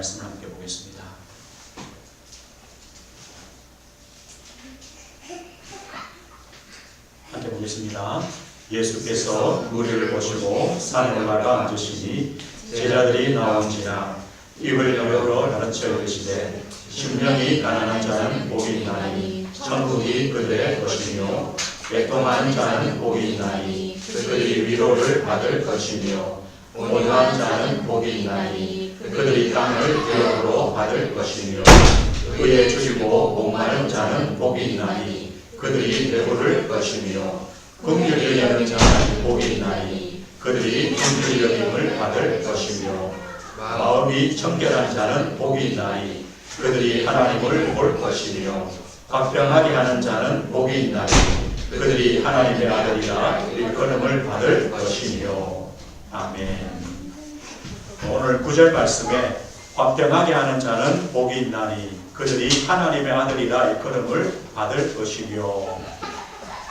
말씀을 함께 보겠습니다. 함께 보겠습니다. 예수께서 무리를 보시고 산에 올라가 앉으시니 제자들이 나온지라 입을 열어 가르쳐 이르시되 심령이 가난한 자는 복이 있나니 천국이 그들의 것이며 애통한 자는 복이 있나니 그들이 위로를 받을 것이며 온유한 자는 복이 있나니 그들이 땅을 기업으로 받을 것이며 의에 주시고 목마른 자는 복이 있나니 그들이 배부를 것이며 긍휼히 여기는 자는 복이 있나니 그들이 긍휼히 여김을 받을 것이며 마음이 청결한 자는 복이 있나니 그들이 하나님을 볼 것이며 화평하게 하는 자는 복이 있나니 그들이 하나님의 아들이라 일컬음을 받을 것이며. 아멘. 오늘 9절 말씀에 화평하게 하는 자는 복이 있나니 그들이 하나님의 아들이라 일컬음을 받을 것이며,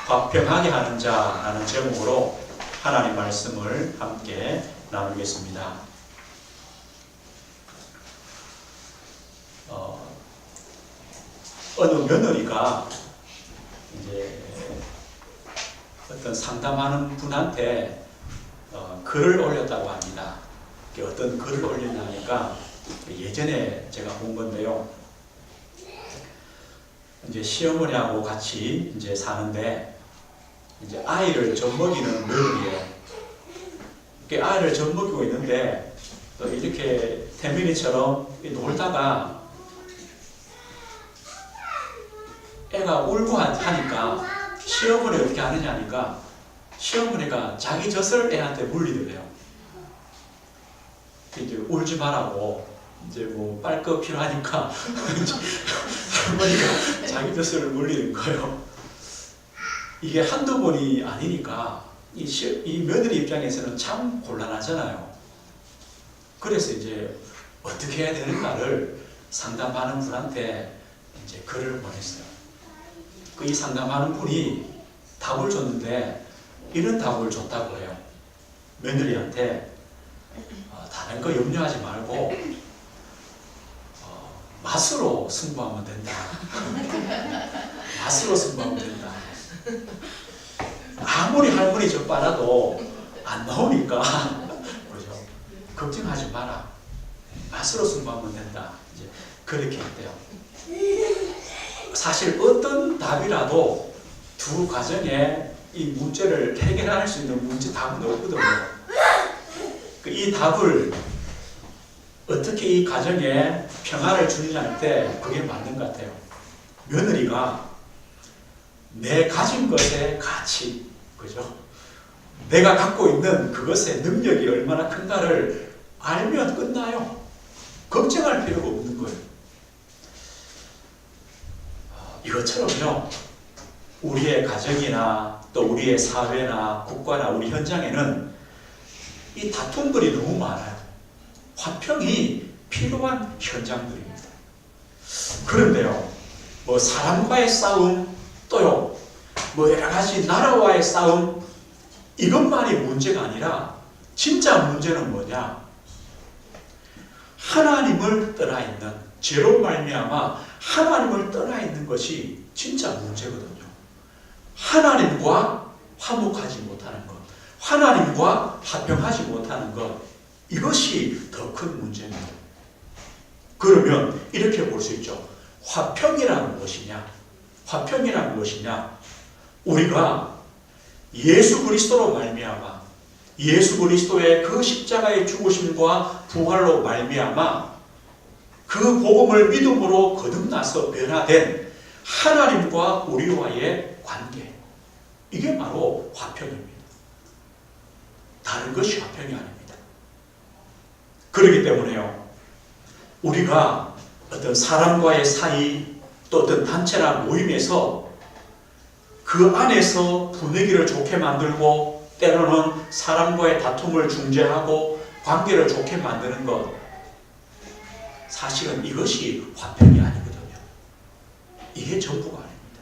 화평하게 하는 자라는 제목으로 하나님 말씀을 함께 나누겠습니다. 어느 며느리가 이제 어떤 상담하는 분한테 글을 올렸다고 합니다. 어떤 글을 올렸냐니까 예전에 제가 본 건데요. 이제 시어머니하고 같이 이제 사는데 이제 아이를 젖먹이는 며느리예요. 아이를 젖먹이고 있는데 또 이렇게 태민이처럼 놀다가 애가 울고 하니까 시어머니가 어떻게 하느냐니까 시어머니가 자기 젖을 애한테 물리더래요. 이제 울지 말라고 이제 뭐 빨 거 필요하니까 할머니가 자기 젖을 물리는 거예요. 이게 한두 번이 아니니까 이 며느리 입장에서는 참 곤란하잖아요. 그래서 이제 어떻게 해야 되는가를 상담하는 분한테 이제 글을 보냈어요. 이 상담하는 분이 답을 줬는데 이런 답을 줬다고 해요. 며느리한테 다른 거 염려하지 말고 맛으로 승부하면 된다. 맛으로 승부하면 된다. 아무리 할머니 젖 빨아도 안 나오니까 그렇죠? 걱정하지 마라. 맛으로 승부하면 된다. 이제 그렇게 했대요. 사실 어떤 답이라도 두 가정에 이 문제를 해결할 수 있는 문제 답은 없거든요. 이 답을 어떻게 이 가정에 평화를 주느냐 할 때 그게 맞는 것 같아요. 며느리가 내 가진 것의 가치, 그죠? 내가 갖고 있는 그것의 능력이 얼마나 큰가를 알면 끝나요. 걱정할 필요가 없는 거예요. 이것처럼요, 우리의 가정이나 또 우리의 사회나 국가나 우리 현장에는 이 다툼들이 너무 많아요. 화평이 필요한 현장들입니다. 그런데요, 뭐 사람과의 싸움, 또요, 뭐 여러 가지 나라와의 싸움, 이것만이 문제가 아니라 진짜 문제는 뭐냐? 하나님을 떠나 있는, 죄로 말미암아 하나님을 떠나 있는 것이 진짜 문제거든요. 하나님과 화목하지 못하는 것, 하나님과 화평하지 못하는 것, 이것이 더 큰 문제입니다. 그러면 이렇게 볼 수 있죠. 화평이란 무엇이냐? 화평이란 무엇이냐? 우리가 예수 그리스도로 말미암아, 예수 그리스도의 그 십자가의 죽으심과 부활로 말미암아 그 복음을 믿음으로 거듭나서 변화된 하나님과 우리와의 관계, 이게 바로 화평입니다. 다른 것이 화평이 아닙니다. 그렇기 때문에요, 우리가 어떤 사람과의 사이, 또 어떤 단체나 모임에서 그 안에서 분위기를 좋게 만들고 때로는 사람과의 다툼을 중재하고 관계를 좋게 만드는 것, 사실은 이것이 화평이 아니거든요. 이게 전부가 아닙니다.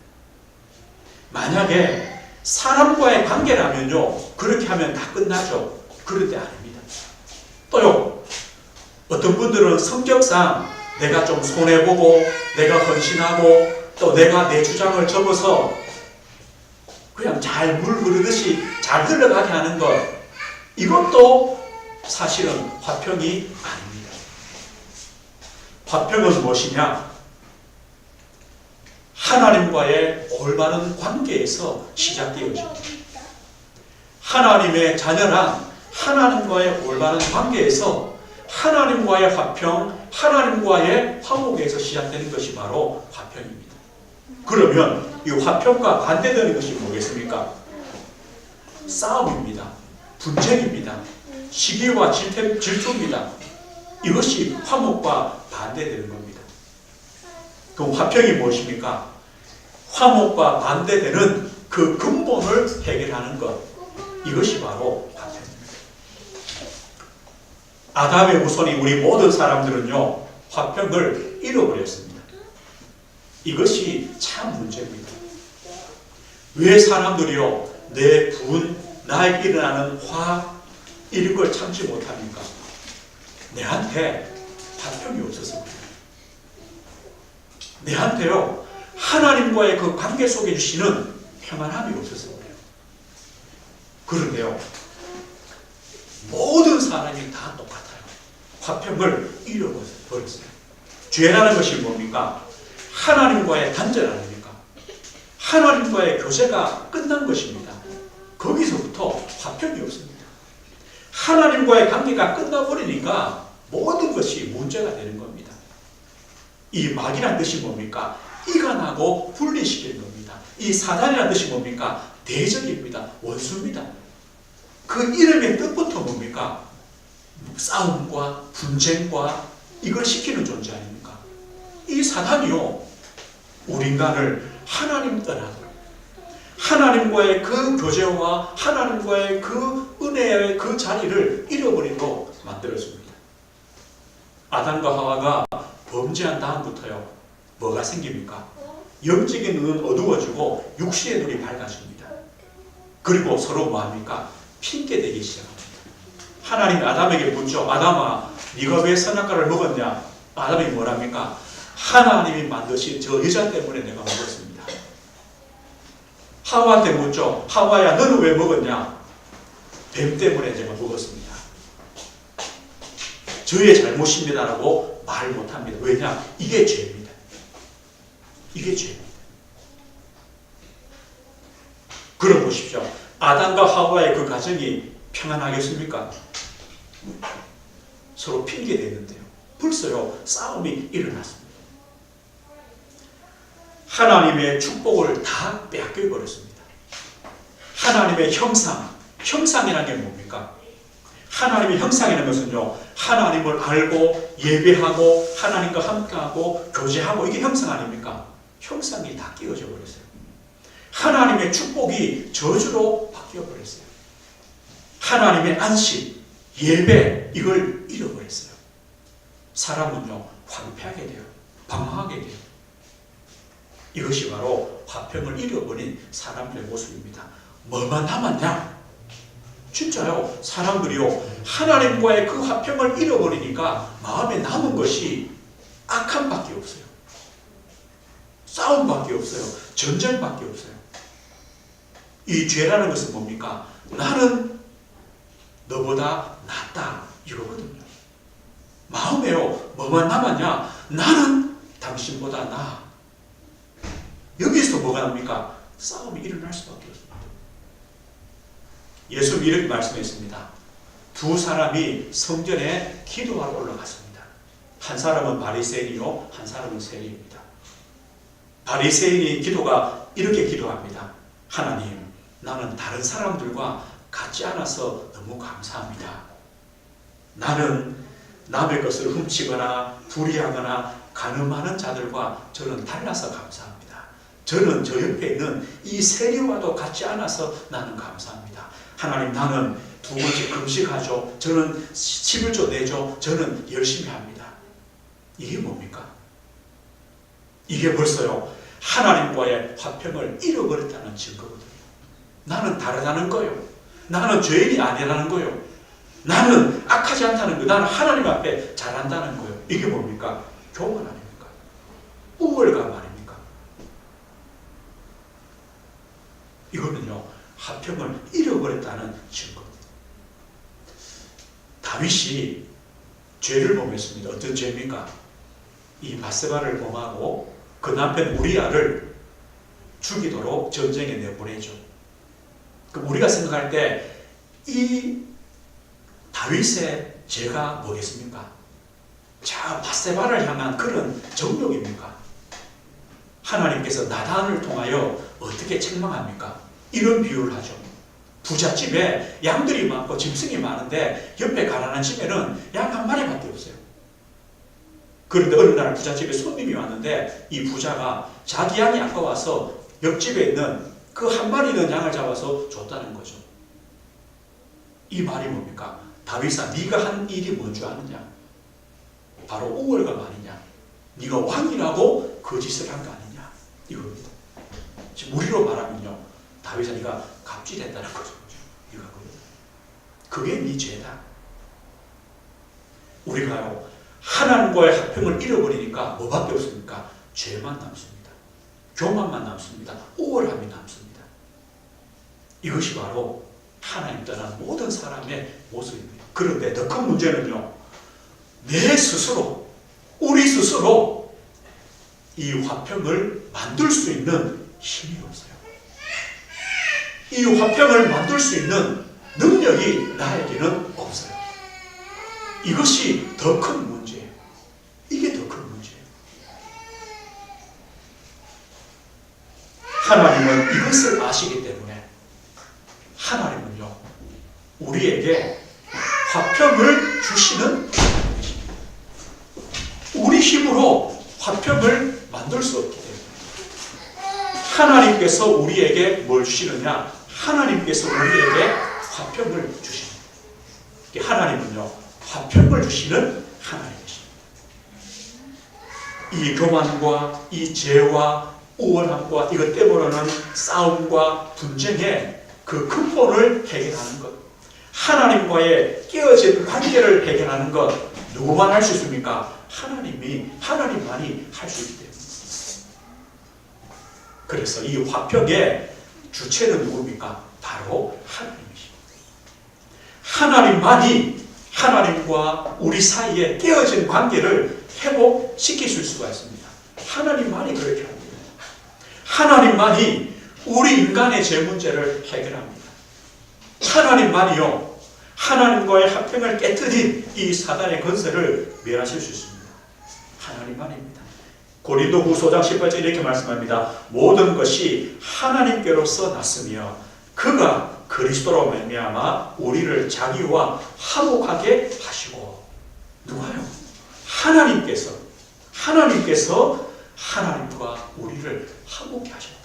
만약에 사람과의 관계라면요, 그렇게 하면 다 끝나죠. 그런데 아닙니다. 또요, 어떤 분들은 성격상 내가 좀 손해보고 내가 헌신하고 또 내가 내 주장을 접어서 그냥 잘 물 흐르듯이 잘 흘러가게 하는 것, 이것도 사실은 화평이 아닙니다. 화평은 무엇이냐? 하나님과의 올바른 관계에서 시작되어집니다. 하나님의 자녀란 하나님과의 올바른 관계에서 하나님과의 화평, 하나님과의 화목에서 시작되는 것이 바로 화평입니다. 그러면 이 화평과 반대되는 것이 뭐겠습니까? 싸움입니다. 분쟁입니다. 시기와 질투입니다. 이것이 화목과 반대되는 겁니다. 그럼 화평이 무엇입니까? 화목과 반대되는 그 근본을 해결하는 것, 이것이 바로 화평입니다. 아담의 후손이 우리 모든 사람들은요, 화평을 잃어버렸습니다. 이것이 참 문제입니다. 왜 사람들이요, 내 분, 나에게 일어나는 화, 이런 걸 참지 못합니까? 내한테 화평이 없어서 그래요. 내한테요, 하나님과의 그 관계 속에 주시는 평안함이 없어서 그래요. 그런데요, 모든 사람이 다 똑같아요. 화평을 잃어버렸어요. 죄라는 것이 뭡니까? 하나님과의 단절 아닙니까? 하나님과의 교제가 끝난 것입니다. 거기서부터 화평이 없습니다. 하나님과의 관계가 끝나버리니까 모든 것이 문제가 되는 겁니다. 이 막이란 뜻이 뭡니까? 이간하고 분리시키는 겁니다. 이 사단이란 뜻이 뭡니까? 대적입니다. 원수입니다. 그 이름의 뜻부터 뭡니까? 싸움과 분쟁과 이걸 시키는 존재 아닙니까? 이 사단이요, 우리 인간을 하나님 떠나도록, 하나님과의 그 교제와 하나님과의 그 은혜의 그 자리를 잃어버리도록 만들어줍니다. 아담과 하와가 범죄한 다음부터요, 뭐가 생깁니까? 영적인 눈은 어두워지고 육신의 눈이 밝아집니다. 그리고 서로 뭐합니까? 핑계대기 시작합니다. 하나님이 아담에게 묻죠. 아담아, 네가 왜 선악과를 먹었냐? 아담이 뭐랍니까? 하나님이 만드신 저 여자 때문에 내가 먹었습니다. 하와한테 묻죠. 하와야, 너는 왜 먹었냐? 뱀 때문에 제가 먹었습니다. 저의 잘못입니다라고 말 못합니다. 왜냐? 이게 죄입니다. 이게 죄입니다. 그럼 보십시오. 아담과 하와의 그 가정이 평안하겠습니까? 서로 핑계대는데요. 벌써요, 싸움이 일어났습니다. 하나님의 축복을 다 빼앗겨버렸습니다. 하나님의 형상이라는 게 뭡니까? 하나님의 형상이라는 것은요, 하나님을 알고 예배하고 하나님과 함께하고 교제하고, 이게 형상 아닙니까? 형상이 다 끼워져 버렸어요. 하나님의 축복이 저주로 바뀌어 버렸어요. 하나님의 안식, 예배, 이걸 잃어버렸어요. 사람은요, 황폐하게 돼요. 방황하게 돼요. 이것이 바로 화평을 잃어버린 사람들의 모습입니다. 뭐만 남았냐? 진짜요, 사람들이요, 하나님과의 그 화평을 잃어버리니까 마음에 남은 것이 악함밖에 없어요. 싸움밖에 없어요. 전쟁밖에 없어요. 이 죄라는 것은 뭡니까? 나는 너보다 낫다, 이거거든요. 마음에요, 뭐만 남았냐? 나는 당신보다 나아. 여기서 뭐가 납니까? 싸움이 일어날 수밖에 없습니다. 예수님이 이렇게 말씀했습니다. 두 사람이 성전에 기도하러 올라갔습니다. 한 사람은 바리새인이요, 한 사람은 세리입니다. 바리새인이 기도가 이렇게 기도합니다. 하나님, 나는 다른 사람들과 같지 않아서 너무 감사합니다. 나는 남의 것을 훔치거나 불의하거나 가늠하는 자들과 저는 달라서 감사합니다. 저는 저 옆에 있는 이 세리와도 같지 않아서 나는 감사합니다. 하나님, 나는 2번씩 금식하죠. 저는 11조 내죠. 저는 열심히 합니다. 이게 뭡니까? 이게 벌써요, 하나님과의 화평을 잃어버렸다는 증거거든요. 나는 다르다는 거예요. 나는 죄인이 아니라는 거예요. 나는 악하지 않다는 거, 나는 하나님 앞에 잘한다는 거예요. 이게 뭡니까? 교만 아닙니까? 우월감 아닙니까? 이거는요, 화평을 잃어버렸다는 증거입니다. 다윗이 죄를 범했습니다. 어떤 죄입니까? 이 바세바를 범하고 그 남편 우리아를 죽이도록 전쟁에 내보내죠. 그럼 우리가 생각할 때 이 다윗의 죄가 뭐겠습니까? 자, 바세바를 향한 그런 정욕입니까? 하나님께서 나단을 통하여 어떻게 책망합니까? 이런 비유를 하죠. 부잣집에 양들이 많고 짐승이 많은데 옆에 가난한 집에는 양 한 마리밖에 없어요. 그런데 어느 날 부잣집에 손님이 왔는데 이 부자가 자기 양이 아까워서 옆집에 있는 그 한 마리 있는 양을 잡아서 줬다는 거죠. 이 말이 뭡니까? 다윗아, 네가 한 일이 뭔 줄 아느냐? 바로 우월감 아니냐? 네가 왕이라고 거짓을 한 거 아니냐? 이겁니다. 지금 우리로 말하면요, 다윗아, 네가 갑질했다는 거죠. 그게 네 죄다. 우리가요, 하나님과의 화평을 잃어버리니까 뭐밖에 없습니까? 죄만 남습니다. 교만만 남습니다. 우월함이 남습니다. 이것이 바로 하나님 떠난 모든 사람의 모습입니다. 그런데 더 큰 문제는요, 내 스스로, 우리 스스로 이 화평을 만들 수 있는 힘이 없어요. 이 화평을 만들 수 있는 능력이 나에게는 없어요. 이것이 더 큰 문제예요. 이게 더 큰 문제예요. 하나님은 이것을 아시기 때문에 하나님은요, 우리에게 화평을 주시는 분이십니다. 우리 힘으로 화평을 만들 수 없기 때문에 하나님께서 우리에게 뭘 주시느냐? 하나님께서 우리에게 화평을 주십니다. 하나님은요, 화평을 주시는 하나님이십니다. 이 교만과 이 죄와 우월함과 이것 때문에는 싸움과 분쟁의 그 근본을 해결하는 것, 하나님과의 깨어진 관계를 해결하는 것, 누구만 할 수 있습니까? 하나님만이 할 수 있기 때문입니다. 그래서 이 화평의 주체는 누굽니까? 바로 하나님이십니다. 하나님만이 하나님과 우리 사이에 깨어진 관계를 회복시키실 수가 있습니다. 하나님만이 그렇게 합니다. 하나님만이 우리 인간의 죄 문제를 해결합니다. 하나님만이요, 하나님과의 화평을 깨뜨린 이 사단의 건설을 멸하실 수 있습니다. 하나님만입니다. 고린도후서 5장 18절 이렇게 말씀합니다. 모든 것이 하나님께로서 났으며 그가 그리스도로 말미암아 우리를 자기와 화목하게 하시고. 누가요? 하나님께서 하나님과 우리를 화목케 하셨다.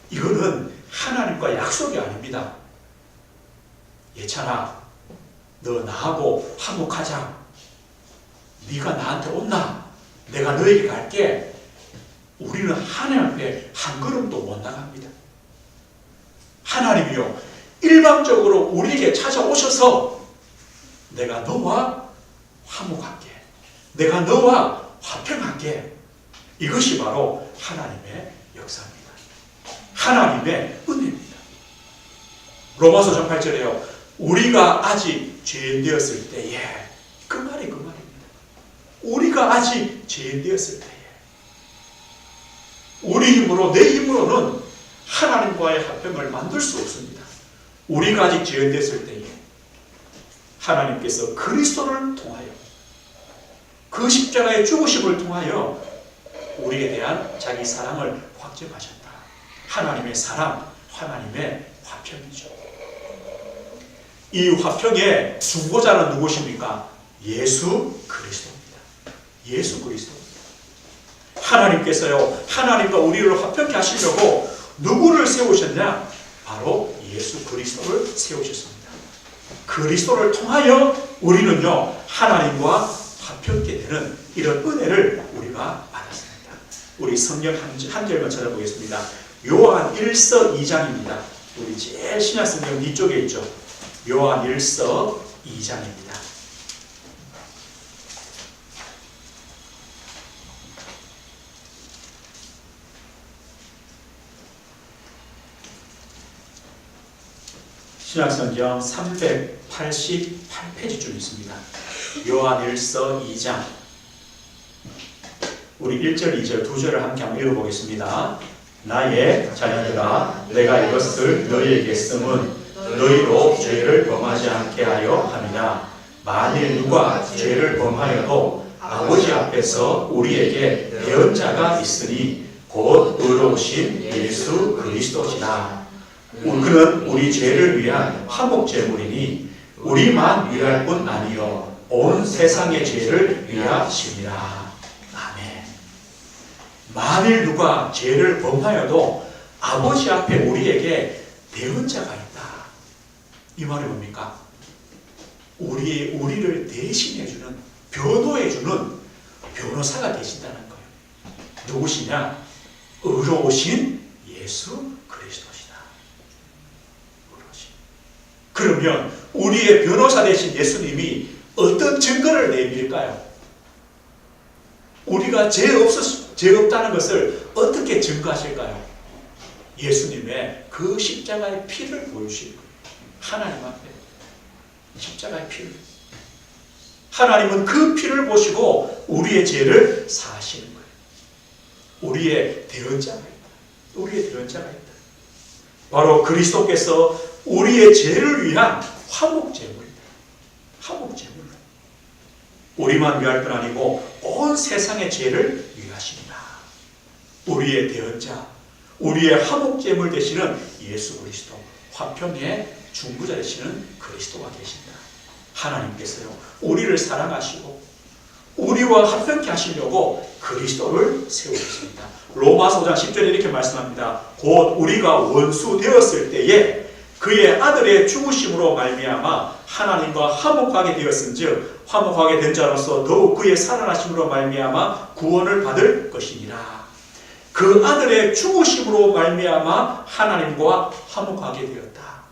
이거는 하나님과 약속이 아닙니다. 예찬아, 너 나하고 화목하자. 네가 나한테 온나? 내가 너에게 갈게. 우리는 하나님 앞에 한 걸음도 못 나갑니다. 하나님이요, 일방적으로 우리에게 찾아오셔서 내가 너와 화목할게, 내가 너와 화평할게. 이것이 바로 하나님의 역사입니다. 하나님의 은혜입니다. 로마서 장 8절에요, 우리가 아직 죄인 되었을 때에, 그 말이 그 말입니다. 우리가 아직 죄인 되었을 때에, 우리 힘으로, 내 힘으로는 하나님과의 화평을 만들 수 없습니다. 우리가 아직 죄인 되었을 때에 하나님께서 그리스도를 통하여, 그 십자가의 죽으심을 통하여 우리에 대한 자기 사랑을 확증하셨다. 하나님의 사랑, 하나님의 화평이죠. 이 화평의 중보자는 누구십니까? 예수 그리스도입니다. 예수 그리스도입니다. 하나님께서요, 하나님과 우리를 화평케 하시려고 누구를 세우셨냐? 바로 예수 그리스도를 세우셨습니다. 그리스도를 통하여 우리는요, 하나님과 화평케 되는 이런 은혜를 우리가 받았습니다. 우리 성경 한 절만 찾아보겠습니다. 요한 1서 2장입니다. 우리 제일 신약성경 뒤쪽에 있죠. 요한 1서 2장입니다. 신약성경 388페이지쯤 있습니다. 요한 1서 2장. 우리 1절, 2절, 2절을 함께 한번 읽어보겠습니다. 나의 자녀들아, 내가 이것을 너희에게 쓰면 너희로 죄를 범하지 않게 하려 함이라. 만일 누가 죄를 범하여도 아버지 앞에서 우리에게 대언자가 있으니 곧 의로우신 예수 그리스도시라. 그는 우리 죄를 위한 화목제물이니 우리만 위할 뿐 아니요 온 세상의 죄를 위하심이라. 아멘. 만일 누가 죄를 범하여도 아버지 앞에 우리에게 대언자가 있다. 이 말이 뭡니까? 우리를 대신해주는, 변호해주는 변호사가 계신다는 거예요. 누구시냐? 의로우신 예수 그리스도시다. 그러면 우리의 변호사 되신 예수님이 어떤 증거를 내밀까요? 우리가 죄 없다는 것을 어떻게 증거하실까요? 예수님의 그 십자가의 피를 보여주실 거예요. 하나님 앞에 십자가의 피를. 하나님은 그 피를 보시고 우리의 죄를 사하시는 거예요. 우리의 대언자가 있다. 우리의 대언자가 있다. 바로 그리스도께서 우리의 죄를 위한 화목제물이다. 화목제물. 우리만 위할 뿐 아니고 온 세상의 죄를 위하십니다. 우리의 대언자, 우리의 화목제물 되시는 예수 그리스도, 화평의 중보자 되시는 그리스도가 계신다. 하나님께서요, 우리를 사랑하시고 우리와 화평케 하시려고 그리스도를 세우셨습니다. 로마서 5장 10절에 이렇게 말씀합니다. 곧 우리가 원수 되었을 때에 그의 아들의 죽으심으로 말미암아 하나님과 화목하게 되었은즉 화목하게 된 자로서 더욱 그의 살아나심으로 말미암아 구원을 받을 것이니라. 그 아들의 죽으심으로 말미암아 하나님과 화목하게 되었다.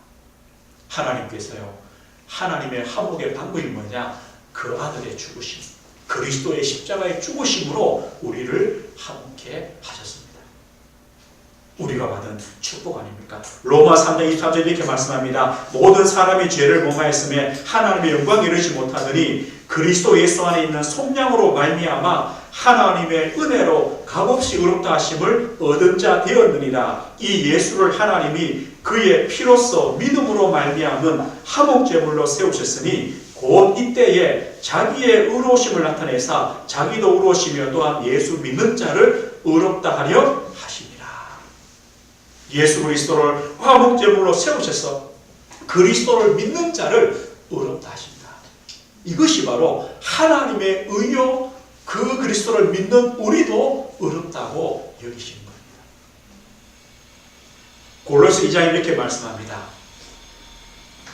하나님께서요, 하나님의 화목의 방법이 뭐냐? 그 아들의 죽으심, 그리스도의 십자가의 죽으심으로 우리를 화목케 하셨습니다. 우리가 받은 축복 아닙니까? 로마 3장 23절 이렇게 말씀합니다. 모든 사람이 죄를 범하였음에 하나님의 영광에 이르지 못하더니 그리스도 예수 안에 있는 속량으로 말미암아 하나님의 은혜로 값없이 의롭다 하심을 얻은 자 되었느니라. 이 예수를 하나님이 그의 피로써 믿음으로 말미암은 화목제물로 세우셨으니 곧 이때에 자기의 의로우심을 나타내사 자기도 의로우시며 또한 예수 믿는 자를 의롭다 하려 하시니라. 예수 그리스도를 화목제물로 세우셔서 그리스도를 믿는 자를 의롭다 하신다. 이것이 바로 하나님의 의요, 그 그리스도를 믿는 우리도 의롭다고 여기시는 겁니다. 골로새 2장에 이렇게 말씀합니다.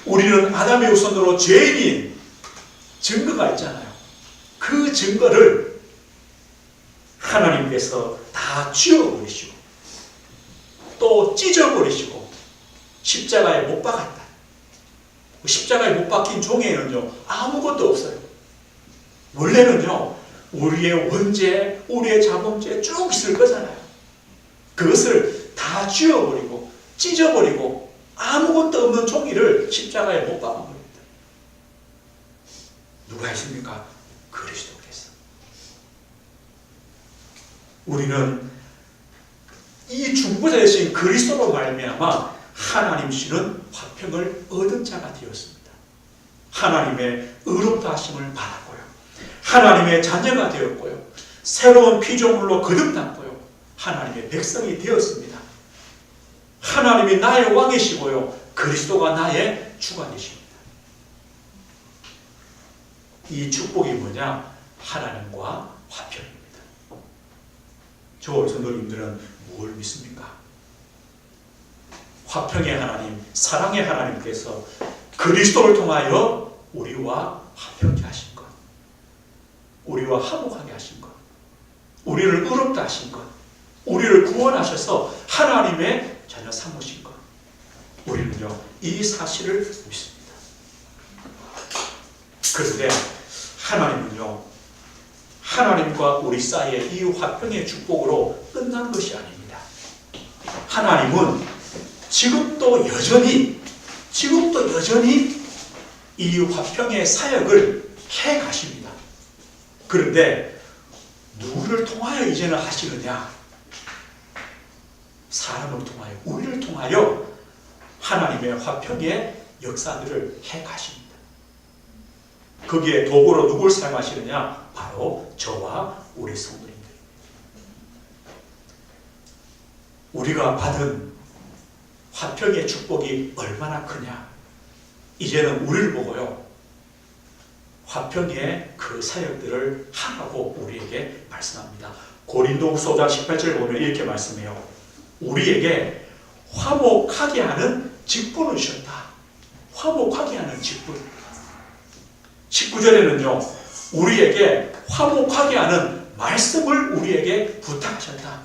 우리는 아담의 후손으로 죄인인 증거가 있잖아요. 그 증거를 하나님께서 다 지워버리시고 또 찢어버리시고 십자가에 못 박았다. 십자가에 못 박힌 종에는요 아무것도 없어요. 원래는요 우리의 원죄, 우리의 자범죄 쭉 있을 거잖아요. 그것을 다 쥐어버리고 찢어버리고 아무것도 없는 종이를 십자가에 못 박아버립니다. 누가 했습니까? 그리스도께서. 우리는 이 중보자 되신 그리스도로 말미암아 하나님이시는 화평을 얻은 자가 되었습니다. 하나님의 의롭다 하심을 받았고요. 하나님의 자녀가 되었고요. 새로운 피조물로 거듭났고요. 하나님의 백성이 되었습니다. 하나님이 나의 왕이시고요. 그리스도가 나의 주가 되십니다. 이 축복이 뭐냐? 하나님과 화평입니다. 저 성도님들은 뭘 믿습니까? 화평의 하나님, 사랑의 하나님께서 그리스도를 통하여 우리와 화평케 하신 것, 우리와 화목하게 하신 것, 우리를 의롭다 하신 것, 우리를 구원하셔서 하나님의 자녀 삼으신 것, 우리는요, 이 사실을 믿습니다. 그런데 하나님은요, 하나님과 우리 사이의 이 화평의 축복으로 끝난 것이 아닙니다. 하나님은 지금도 여전히 이 화평의 사역을 해 가십니다. 그런데 누구를 통하여 이제는 하시느냐? 사람을 통하여, 우리를 통하여 하나님의 화평의 역사들을 해 가십니다. 거기에 도구로 누굴 사용하시느냐? 바로 저와 우리 성도님들입니다. 우리가 받은 화평의 축복이 얼마나 크냐? 이제는 우리를 보고요, 화평의 그 사역들을 하라고 우리에게 말씀합니다. 고린도후서 5장 18절을 보면 이렇게 말씀해요. 우리에게 화목하게 하는 직분을 주셨다. 화목하게 하는 직분. 19절에는요, 우리에게 화목하게 하는 말씀을 우리에게 부탁하셨다.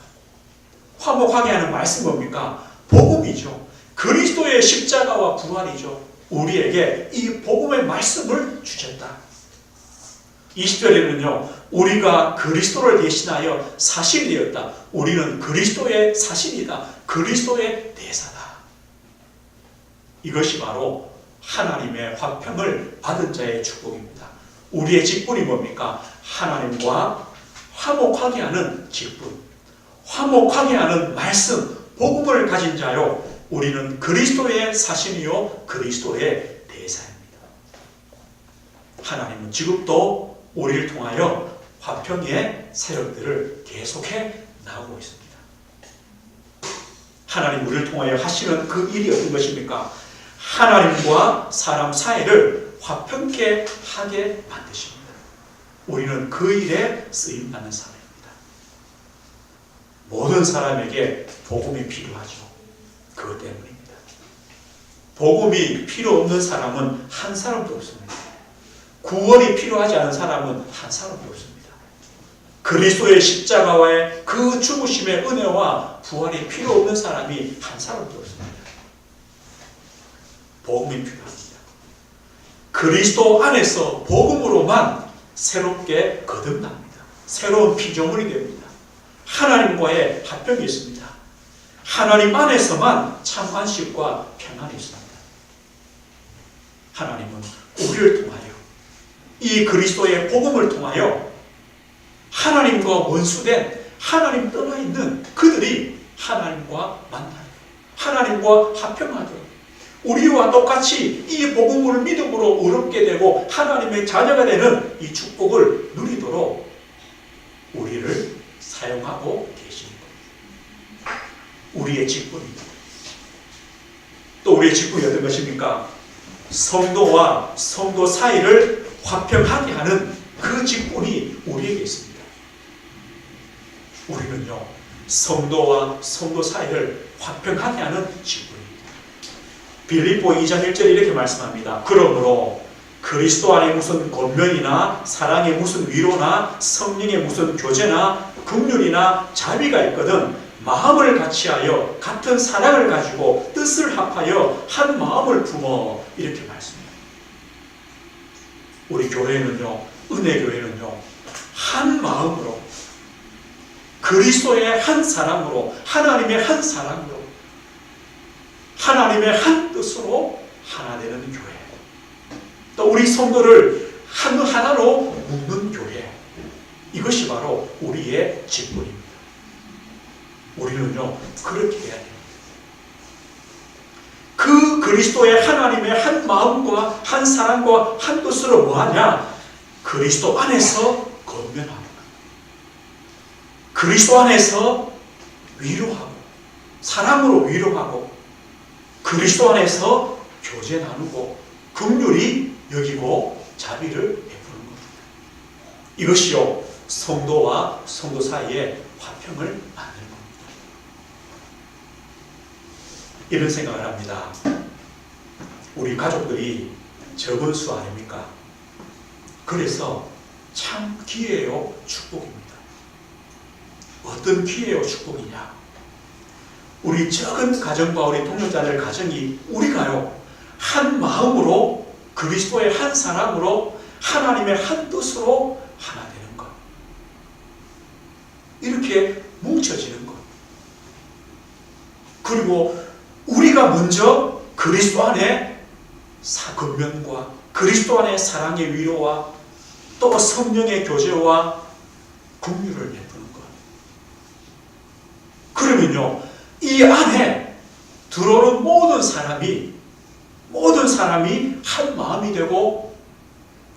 화목하게 하는 말씀 뭡니까? 복음이죠. 그리스도의 십자가와 부활이죠. 우리에게 이 복음의 말씀을 주셨다. 20절에는요, 우리가 그리스도를 대신하여 사신이 되었다. 우리는 그리스도의 사신이다. 그리스도의 대사다. 이것이 바로 하나님의 화평을 받은 자의 축복입니다. 우리의 직분이 뭡니까? 하나님과 화목하게 하는 직분, 화목하게 하는 말씀, 복음을 가진 자요, 우리는 그리스도의 사신이요 그리스도의 대사입니다. 하나님은 지금도 우리를 통하여 화평의 사역들을 계속해 나오고 있습니다. 하나님 우리를 통하여 하시는 그 일이 어떤 것입니까? 하나님과 사람 사이를 화평케 하게 만드십니다. 우리는 그 일에 쓰임받는 사람입니다. 모든 사람에게 복음이 필요하죠. 그것 때문입니다. 복음이 필요 없는 사람은 한 사람도 없습니다. 구원이 필요하지 않은 사람은 한 사람도 없습니다. 그리스도의 십자가와의 그 죽으심의 은혜와 부활이 필요 없는 사람이 한 사람도 없습니다. 복음이 필요합니다. 그리스도 안에서 복음으로만 새롭게 거듭납니다. 새로운 피조물이 됩니다. 하나님과의 화평이 있습니다. 하나님 안에서만 참 안식과 평안이 있습니다. 하나님은 우리를 통하여 이 그리스도의 복음을 통하여 하나님과 원수된, 하나님 떠나 있는 그들이 하나님과 만나요. 하나님과 화평하죠. 우리와 똑같이 이 복음을 믿음으로 의롭게 되고 하나님의 자녀가 되는 이 축복을 누리도록 우리를 사용하고 계십니다. 우리의 직분입니다. 또 우리의 직분이 어떤 것입니까? 성도와 성도 사이를 화평하게 하는 그 직분이 우리에게 있습니다. 우리는요, 성도와 성도 사이를 화평하게 하는 직분입니다. 빌립보 2장 1절에 이렇게 말씀합니다. 그러므로 그리스도 안에 무슨 권면이나 사랑의 무슨 위로나 성령의 무슨 교제나 긍휼이나 자비가 있거든 마음을 같이하여 같은 사랑을 가지고 뜻을 합하여 한 마음을 품어, 이렇게 말씀합니다. 우리 교회는요, 은혜교회는요, 한 마음으로 그리스도의 한 사랑으로, 하나님의 한 사랑으로, 하나님의 한 뜻으로 하나 되는 교회, 또 우리 성도를 하나로 묶는 교회, 이것이 바로 우리의 직분입니다. 우리는요, 그렇게 해야 됩니다. 그 그리스도의 하나님의 한 마음과 한 사랑과 한 뜻으로 뭐하냐? 그리스도 안에서 권면하고, 그리스도 안에서 위로하고, 사랑으로 위로하고, 그리스도 안에서 교제 나누고, 긍휼히 여기고, 자비를 베푸는 겁니다. 이것이요, 성도와 성도 사이의 화평을 만드는 겁니다. 이런 생각을 합니다. 우리 가족들이 적은 수 아닙니까? 그래서 참 기회요, 축복입니다. 어떤 기회요, 축복이냐? 우리 적은 가정과 우리 동역자들 가정이 우리가요 한 마음으로 그리스도의 한 사랑으로 하나님의 한 뜻으로 하나 되는 것, 이렇게 뭉쳐지는 것. 그리고 우리가 먼저 그리스도 안에 권면과 그리스도 안에 사랑의 위로와 또 성령의 교제와 긍휼을 베푸는 것. 그러면요 이 안에 들어오는 모든 사람이 한 마음이 되고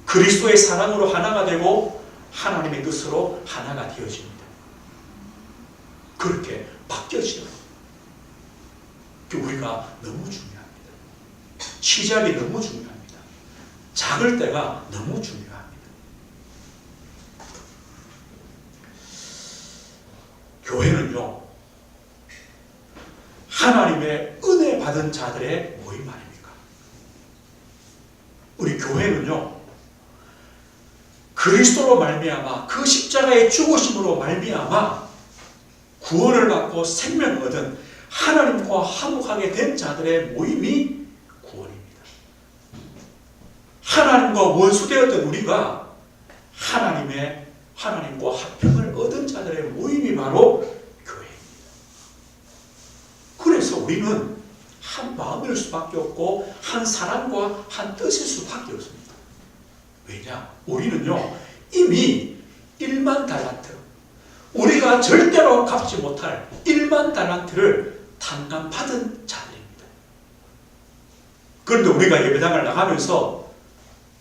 그리스도의 사랑으로 하나가 되고 하나님의 뜻으로 하나가 되어집니다. 그렇게 바뀌어지는 우리가 너무 중요합니다. 시작이 너무 중요합니다. 작을 때가 너무 중요합니다. 교회는요 하나님의 은혜 받은 자들의 모임 아닙니까? 우리 교회는요 그리스도로 말미암아 그 십자가의 죽으심으로 말미암아 구원을 받고 생명을 얻은 하나님과 화목하게 된 자들의 모임이 구원입니다. 하나님과 원수되었던 우리가 하나님과 화평을 얻은 자들의 모임이 바로 교회입니다. 그래서 우리는 한 마음일 수밖에 없고 한 사랑과 한 뜻일 수밖에 없습니다. 왜냐? 우리는요 이미 1만 달란트, 우리가 절대로 갚지 못할 1만 달란트를 탕감받은 자들입니다. 그런데 우리가 예배당을 나가면서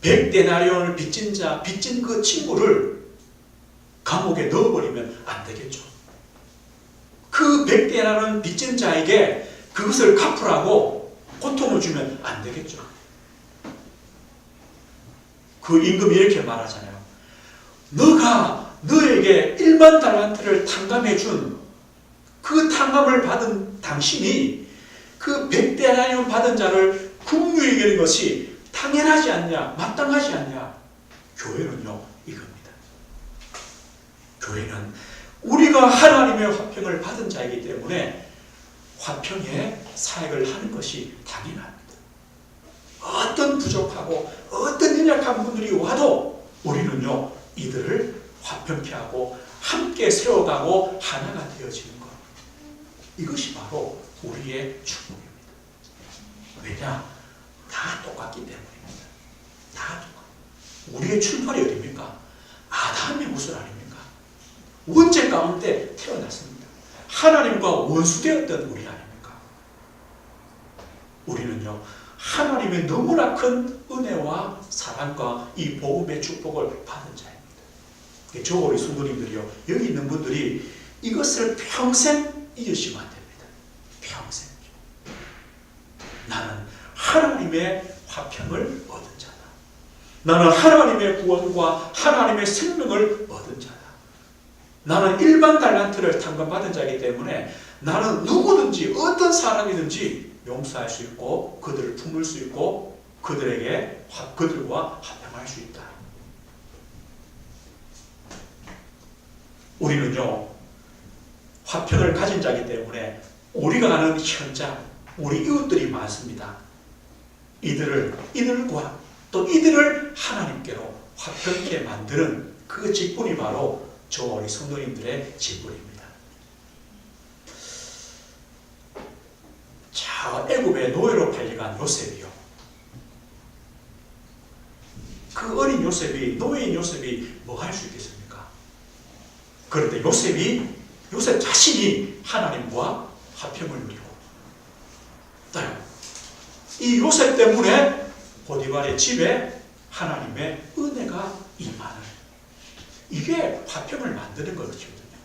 100데나리온을 빚진 그 친구를 감옥에 넣어버리면 안 되겠죠. 그 100데나리온 빚진 자에게 그것을 갚으라고 고통을 주면 안 되겠죠. 그 임금이 이렇게 말하잖아요. 너가 너에게 1만 달란트를 탕감해 준 그 탕감을 받은 당신이 그 100데나리온 받은 자를 긍휼히 여기는 것이 당연하지 않냐, 마땅하지 않냐. 교회는요 이겁니다. 교회는 우리가 하나님의 화평을 받은 자이기 때문에 화평의 사역을 하는 것이 당연합니다. 어떤 부족하고 어떤 연약한 분들이 와도 우리는요 이들을 화평케 하고 함께 세워가고 하나가 되어지는 것, 이것이 바로 우리의 축복입니다. 왜냐? 다 똑같기 때문입니다. 다 똑같아요. 우리의 출발이 어디입니까? 아담의 모습 아닙니까? 원죄 가운데 태어났습니다. 하나님과 원수되었던 우리 아닙니까? 우리는요 하나님의 너무나 큰 은혜와 사랑과 이 복음의 축복을 받은 자입니다. 저 우리 성도님들이요, 여기 있는 분들이 이것을 평생 잊으시면 안 됩니다. 평생. 나는 하나님의 화평을 얻은 자다. 나는 하나님의 구원과 하나님의 생명을 얻은 자다. 나는 1만 달란트를 탕감받은 자이기 때문에 나는 누구든지 어떤 사람이든지 용서할 수 있고 그들을 품을 수 있고 그들과 화평할 수 있다. 우리는요 화평을 가진 자이기 때문에 우리가 가는 현장, 우리 이웃들이 많습니다. 이들과 또 이들을 하나님께로 화평케 만드는 그 직분이 바로 저 우리 성도님들의 직분입니다. 자, 애굽의 노예로 팔려간 요셉이요. 그 어린 요셉이, 노예인 요셉이 뭐 할 수 있겠습니까? 그런데 요셉 자신이 하나님과 화평을 누리고, 이 요셉 때문에 보디발의 집에 하나님의 은혜가 임하는, 이게 화평을 만드는 것이거든요.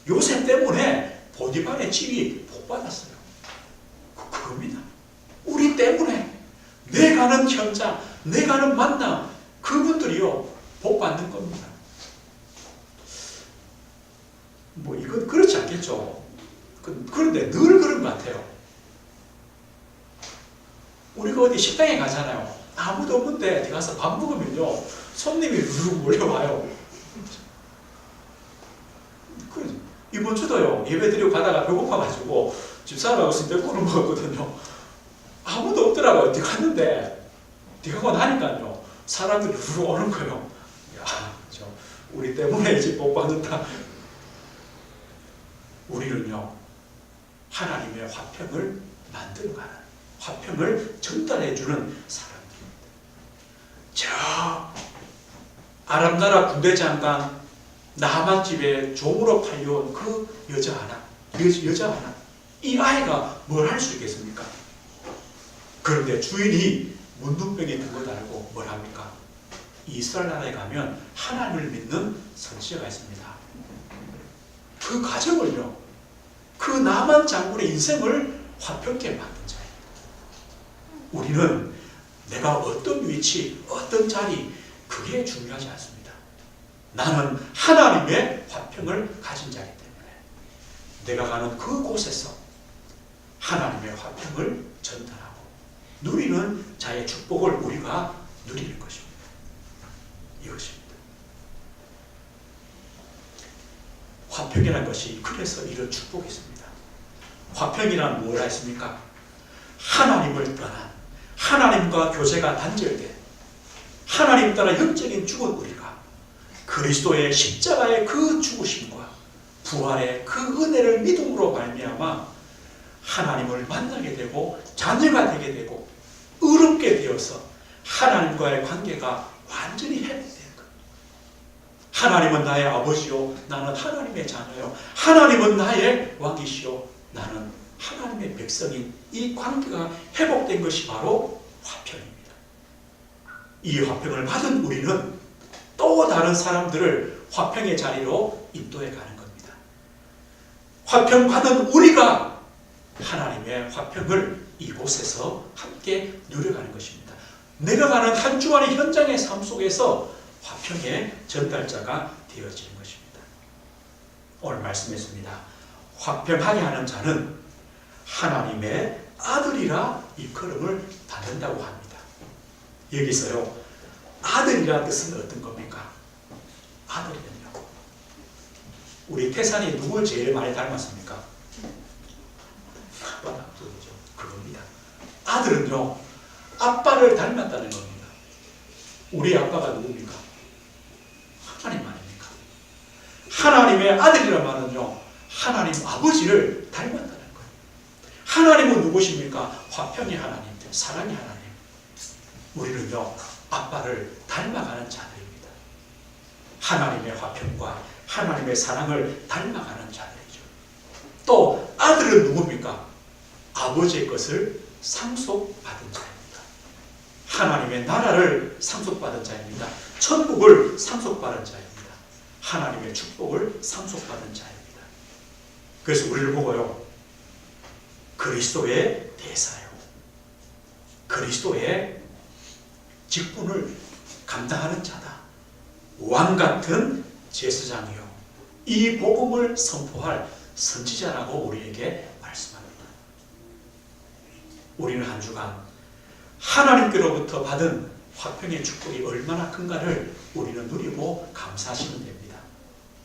요셉 때문에 보디발의 집이 복받았어요. 그겁니다. 우리 때문에 내 가는 현장, 내 가는 만남, 그분들이요 복받는 겁니다. 뭐 이건 그렇지 않겠죠. 그런데 늘 그런 것 같아요. 우리가 어디 식당에 가잖아요. 아무도 없는데 가서 밥 먹으면요 손님이 누르고 몰려와요. 이번 이번 주도요, 예배 드리고 가다가 배고파가지고 집사람하고 순댓국을 먹었거든요. 아무도 없더라고요. 어디 갔는데, 어디 가고 나니까요, 사람들이 훅 오는 거예요. 야, 우리 때문에 집 못 받는다. 우리는요, 하나님의 화평을 만들어가는, 화평을 전달해주는 사람들입니다. 저 아람나라 군대 장관 나만 집에 종으로 팔려온 그 여자 하나, 이 아이가 뭘 할 수 있겠습니까? 그런데 주인이 문둥병이 든 것 알고 뭘 합니까? 이스라엘 나라에 가면 하나님을 믿는 선지자가 있습니다. 그 가정을요, 그 나만 장군의 인생을 화평케 만든 자입니다. 우리는 내가 어떤 위치, 어떤 자리, 그게 중요하지 않습니다. 나는 하나님의 화평을 가진 자이기 때문에 내가 가는 그곳에서 하나님의 화평을 전달하고 누리는 자의 축복을 우리가 누릴 것입니다. 이것입니다. 화평이라는 것이 그래서 이런 축복이 있습니다. 화평이란 뭐라 했습니까? 하나님을 떠난, 하나님과 교제가 단절된, 하나님 따라 영적인 죽은 우리가 그리스도의 십자가의 그 죽으심과 부활의 그 은혜를 믿음으로 말미암아 하나님을 만나게 되고 자녀가 되게 되고 의롭게 되어서 하나님과의 관계가 완전히 회복되는 것. 하나님은 나의 아버지요, 나는 하나님의 자녀요. 하나님은 나의 왕이시요, 나는 하나님의 백성인 이 관계가 회복된 것이 바로 화평입니다. 이 화평을 받은 우리는 또 다른 사람들을 화평의 자리로 인도해 가는 겁니다. 화평 받은 우리가 하나님의 화평을 이곳에서 함께 누려가는 것입니다. 내가 가는 한 주간의 현장의 삶 속에서 화평의 전달자가 되어지는 것입니다. 오늘 말씀했습니다. 화평하게 하는 자는 하나님의 아들이라 일컬음을 받는다고 합니다. 여기서요, 아들이라는 뜻은 어떤 겁니까? 아들은요, 우리 태산이 누굴 제일 많이 닮았습니까? 아빠가 그겁니다. 아들은요, 아빠를 닮았다는 겁니다. 우리 아빠가 누굽니까? 하나님 아닙니까? 하나님의 아들이란 말은요, 하나님 아버지를 닮았다는 거예요. 하나님은 누구십니까? 화평의 하나님, 사랑의 하나님. 우리는요, 아빠를 닮아가는 자들입니다. 하나님의 화평과 하나님의 사랑을 닮아가는 자들이죠. 또 아들은 누굽니까? 아버지의 것을 상속받은 자입니다. 하나님의 나라를 상속받은 자입니다. 천국을 상속받은 자입니다. 하나님의 축복을 상속받은 자입니다. 그래서 우리를 보고요, 그리스도의 대사요, 그리스도의 직분을 감당하는 자다, 왕같은 제사장이요, 이 복음을 선포할 선지자라고 우리에게 말씀합니다. 우리는 한 주간 하나님께로부터 받은 화평의 축복이 얼마나 큰가를 우리는 누리고 감사하시면 됩니다.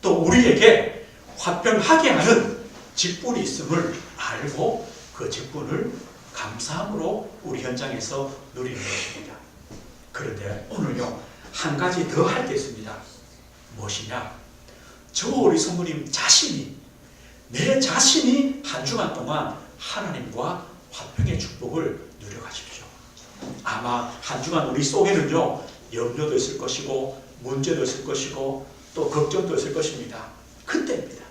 또 우리에게 화평하게 하는 직분이 있음을 알고 그 직분을 감사함으로 우리 현장에서 누리는 것입니다. 그런데 오늘요, 한 가지 더 할 게 있습니다. 무엇이냐? 저 우리 성모님 자신이, 내 자신이 한 주간 동안 하나님과 화평의 축복을 누려가십시오. 아마 한 주간 우리 속에는요, 염려도 있을 것이고 문제도 있을 것이고 또 걱정도 있을 것입니다. 그때입니다.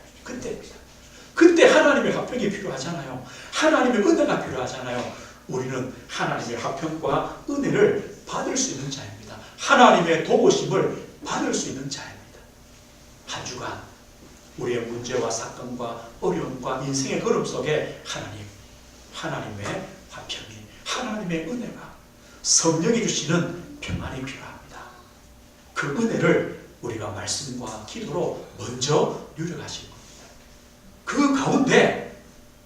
그때 하나님의 화평이 필요하잖아요. 하나님의 은혜가 필요하잖아요. 우리는 하나님의 화평과 은혜를 받을 수 있는 자입니다. 하나님의 도우심을 받을 수 있는 자입니다. 한 주간 우리의 문제와 사건과 어려움과 인생의 걸음 속에 하나님의 화평이, 하나님의 은혜가, 성령이 주시는 평안이 필요합니다. 그 은혜를 우리가 말씀과 기도로 먼저 누려가시는 겁니다. 그 가운데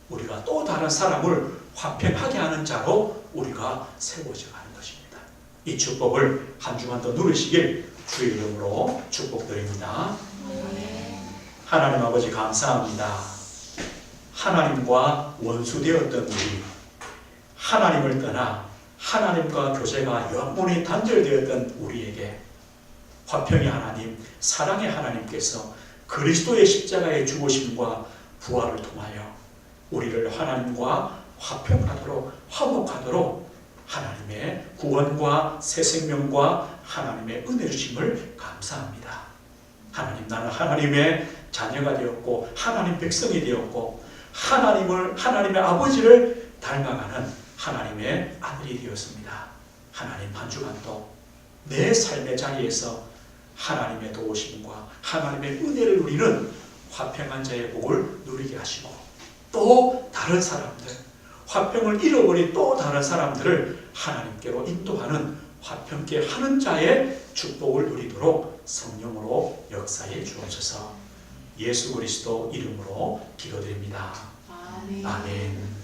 우리가 또 다른 사람을 화평하게 하는 자로 우리가 세워져 가는 것입니다. 이 축복을 한 주간 더 누리시길 주의 이름으로 축복드립니다. 하나님 아버지 감사합니다. 하나님과 원수되었던 우리, 하나님을 떠나 하나님과 교제가 영원히 단절되었던 우리에게 화평의 하나님, 사랑의 하나님께서 그리스도의 십자가의 죽으심과 부활을 통하여 우리를 하나님과 화평하도록, 화목하도록 하나님의 구원과 새 생명과 하나님의 은혜 주심을 감사합니다. 하나님, 나는 하나님의 자녀가 되었고 하나님 백성이 되었고 하나님의 아버지를 닮아가는 하나님의 아들이 되었습니다. 하나님, 한 주간도 내 삶의 자리에서 하나님의 도우심과 하나님의 은혜를 누리는 화평한 자의 복을 누리게 하시고, 또 다른 사람들, 화평을 잃어버린 또 다른 사람들을 하나님께로 인도하는 화평케 하는 자의 축복을 누리도록 성령으로 역사해 주옵소서. 예수 그리스도 이름으로 기도드립니다. 아멘. 아멘.